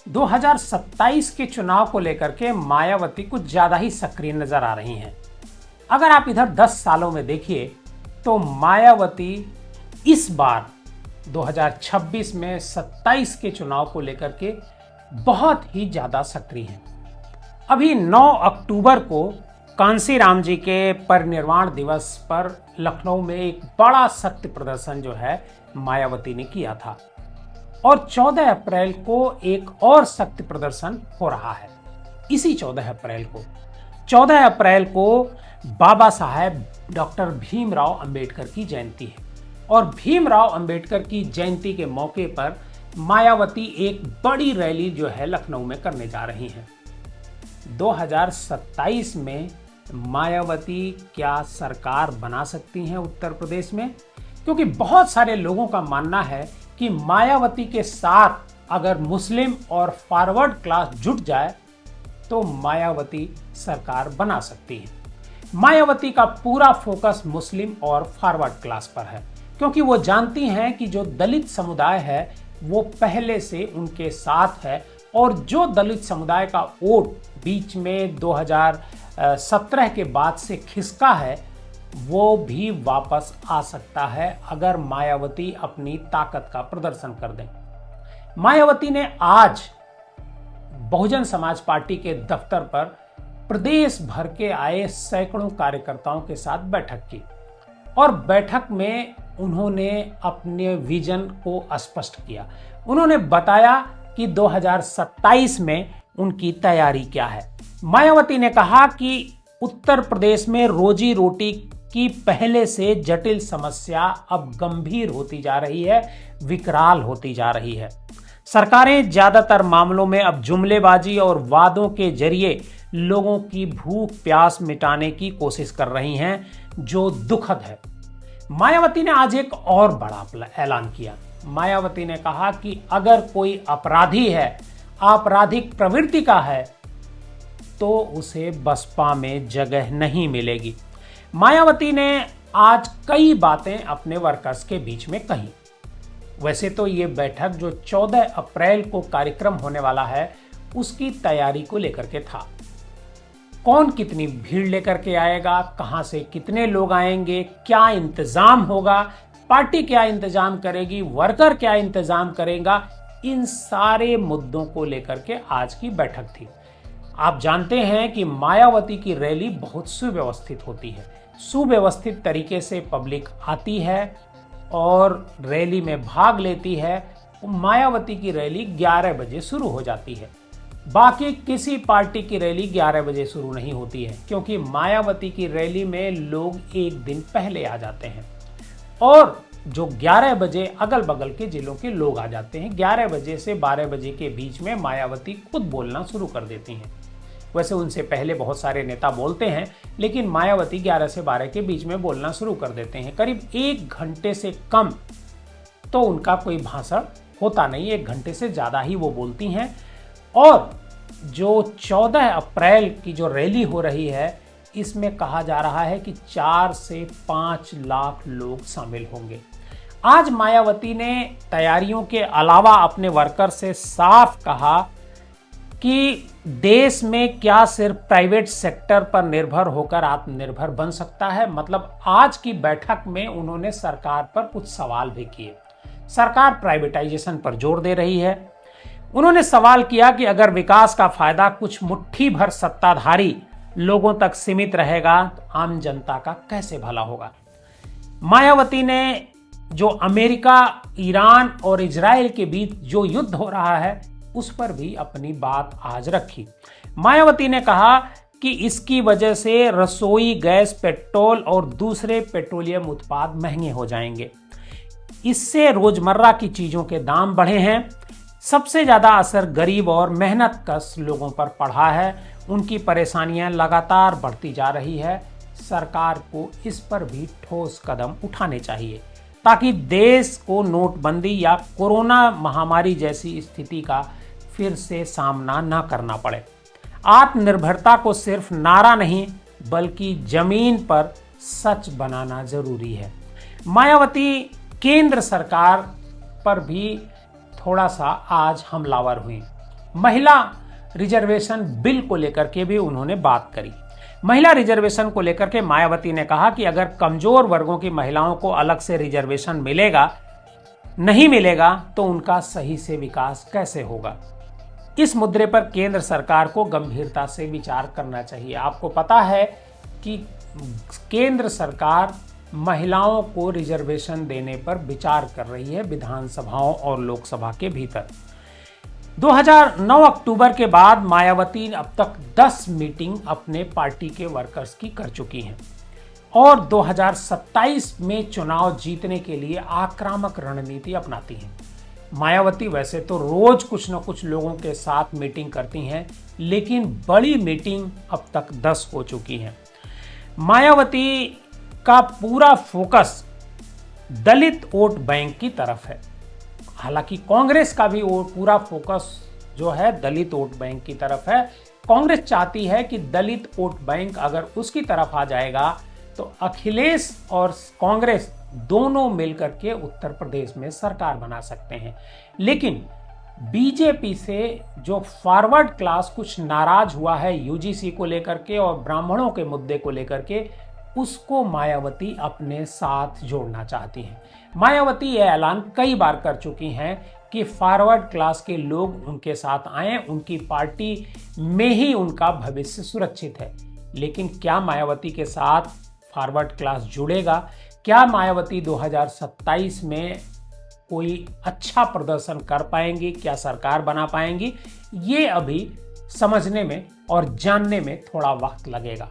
2027 के चुनाव को लेकर के मायावती कुछ ज्यादा ही सक्रिय नजर आ रही हैं। अगर आप इधर 10 सालों में देखिए तो मायावती इस बार 2026 में 27 के चुनाव को लेकर के बहुत ही ज्यादा सक्रिय हैं। अभी 9 अक्टूबर को कांसीराम जी के परिनिर्वाण दिवस पर लखनऊ में एक बड़ा शक्ति प्रदर्शन जो है मायावती ने किया था और 14 अप्रैल को एक और शक्ति प्रदर्शन हो रहा है। इसी 14 अप्रैल को बाबा साहेब डॉक्टर भीमराव अंबेडकर की जयंती है और भीमराव अंबेडकर की जयंती के मौके पर मायावती एक बड़ी रैली जो है लखनऊ में करने जा रही हैं। 2027 में मायावती क्या सरकार बना सकती हैं उत्तर प्रदेश में? क्योंकि बहुत सारे लोगों का मानना है कि मायावती के साथ अगर मुस्लिम और फॉरवर्ड क्लास जुट जाए तो मायावती सरकार बना सकती है। मायावती का पूरा फोकस मुस्लिम और फॉरवर्ड क्लास पर है क्योंकि वो जानती हैं कि जो दलित समुदाय है वो पहले से उनके साथ है और जो दलित समुदाय का वोट बीच में 2017 के बाद से खिसका है वो भी वापस आ सकता है अगर मायावती अपनी ताकत का प्रदर्शन कर दें। मायावती ने आज बहुजन समाज पार्टी के दफ्तर पर प्रदेश भर के आए सैकड़ों कार्यकर्ताओं के साथ बैठक की और बैठक में उन्होंने अपने विजन को स्पष्ट किया। उन्होंने बताया कि 2027 में उनकी तैयारी क्या है। मायावती ने कहा कि उत्तर प्रदेश में रोजी रोटी की पहले से जटिल समस्या अब गंभीर होती जा रही है, विकराल होती जा रही है। सरकारें ज्यादातर मामलों में अब जुमलेबाजी और वादों के जरिए लोगों की भूख प्यास मिटाने की कोशिश कर रही हैं, जो दुखद है। मायावती ने आज एक और बड़ा ऐलान किया। मायावती ने कहा कि अगर कोई अपराधी है, आपराधिक प्रवृत्ति का है, तो उसे बसपा में जगह नहीं मिलेगी। मायावती ने आज कई बातें अपने वर्कर्स के बीच में कही। वैसे तो ये बैठक जो 14 अप्रैल को कार्यक्रम होने वाला है उसकी तैयारी को लेकर के था। कौन कितनी भीड़ लेकर के आएगा, कहां से कितने लोग आएंगे, क्या इंतजाम होगा, पार्टी क्या इंतजाम करेगी, वर्कर क्या इंतजाम करेगा, इन सारे मुद्दों को लेकर के आज की बैठक थी। आप जानते हैं कि मायावती की रैली बहुत सुव्यवस्थित होती है। सुव्यवस्थित तरीके से पब्लिक आती है और रैली में भाग लेती है। मायावती की रैली 11 बजे शुरू हो जाती है। बाकी किसी पार्टी की रैली 11 बजे शुरू नहीं होती है क्योंकि मायावती की रैली में लोग एक दिन पहले आ जाते हैं और जो 11 बजे अगल बगल के जिलों के लोग आ जाते हैं। 11 बजे से 12 बजे के बीच में मायावती खुद बोलना शुरू कर देती हैं। वैसे उनसे पहले बहुत सारे नेता बोलते हैं लेकिन मायावती 11 से 12 के बीच में बोलना शुरू कर देते हैं। करीब 1 घंटे से कम तो उनका कोई भाषण होता नहीं, 1 घंटे से ज़्यादा ही वो बोलती हैं। और जो 14 अप्रैल की जो रैली हो रही है इसमें कहा जा रहा है कि 4 से 5 लाख लोग शामिल होंगे। आज मायावती ने तैयारियों के अलावा अपने वर्कर से साफ कहा कि देश में क्या सिर्फ प्राइवेट सेक्टर पर निर्भर होकर आत्मनिर्भर बन सकता है। मतलब आज की बैठक में उन्होंने सरकार पर कुछ सवाल भी किए। सरकार प्राइवेटाइजेशन पर जोर दे रही है। उन्होंने सवाल किया कि अगर विकास का फायदा कुछ मुट्ठी भर सत्ताधारी लोगों तक सीमित रहेगा तो आम जनता का कैसे भला होगा। मायावती ने जो अमेरिका, ईरान और इजराइल के बीच जो युद्ध हो रहा है उस पर भी अपनी बात आज रखी। मायावती ने कहा कि इसकी वजह से रसोई गैस, पेट्रोल और दूसरे पेट्रोलियम उत्पाद महंगे हो जाएंगे। इससे रोजमर्रा की चीजों के दाम बढ़े हैं। सबसे ज्यादा असर गरीब और मेहनतकश लोगों पर पड़ा है। उनकी परेशानियां लगातार बढ़ती जा रही है। सरकार को इस पर भी ठोस कदम उठाने चाहिए ताकि देश को नोटबंदी या कोरोना महामारी जैसी स्थिति का फिर से सामना न करना पड़े। आत्मनिर्भरता को सिर्फ नारा नहीं बल्कि जमीन पर सच बनाना जरूरी है। मायावती केंद्र सरकार पर भी थोड़ा सा आज हमलावर हुई। महिला रिजर्वेशन बिल को लेकर के भी उन्होंने बात करी। महिला रिजर्वेशन को लेकर के मायावती ने कहा कि अगर कमजोर वर्गों की महिलाओं को अलग से रिजर्वेशन नहीं मिलेगा तो उनका सही से विकास कैसे होगा। इस मुद्दे पर केंद्र सरकार को गंभीरता से विचार करना चाहिए। आपको पता है कि केंद्र सरकार महिलाओं को रिजर्वेशन देने पर विचार कर रही है विधानसभाओं और लोकसभा के भीतर। 2009 अक्टूबर के बाद मायावती अब तक 10 मीटिंग अपने पार्टी के वर्कर्स की कर चुकी हैं और 2027 में चुनाव जीतने के लिए आक्रामक रणनीति अपनाती हैं। मायावती वैसे तो रोज कुछ न कुछ लोगों के साथ मीटिंग करती हैं, लेकिन बड़ी मीटिंग अब तक 10 हो चुकी हैं। मायावती का पूरा फोकस दलित वोट बैंक की तरफ है। हालांकि कांग्रेस का भी पूरा फोकस जो है दलित वोट बैंक की तरफ है। कांग्रेस चाहती है कि दलित वोट बैंक अगर उसकी तरफ आ जाएगा तो अखिलेश और कांग्रेस दोनों मिलकर के उत्तर प्रदेश में सरकार बना सकते हैं। लेकिन बीजेपी से जो फॉरवर्ड क्लास कुछ नाराज हुआ है यूजीसी को लेकर के और ब्राह्मणों के मुद्दे को लेकर के, उसको मायावती अपने साथ जोड़ना चाहती हैं। मायावती यह ऐलान कई बार कर चुकी हैं कि फॉरवर्ड क्लास के लोग उनके साथ आएं, उनकी पार्टी में ही उनका भविष्य सुरक्षित है। लेकिन क्या मायावती के साथ फॉरवर्ड क्लास जुड़ेगा? क्या मायावती 2027 में कोई अच्छा प्रदर्शन कर पाएंगी? क्या सरकार बना पाएंगी? ये अभी समझने में और जानने में थोड़ा वक्त लगेगा।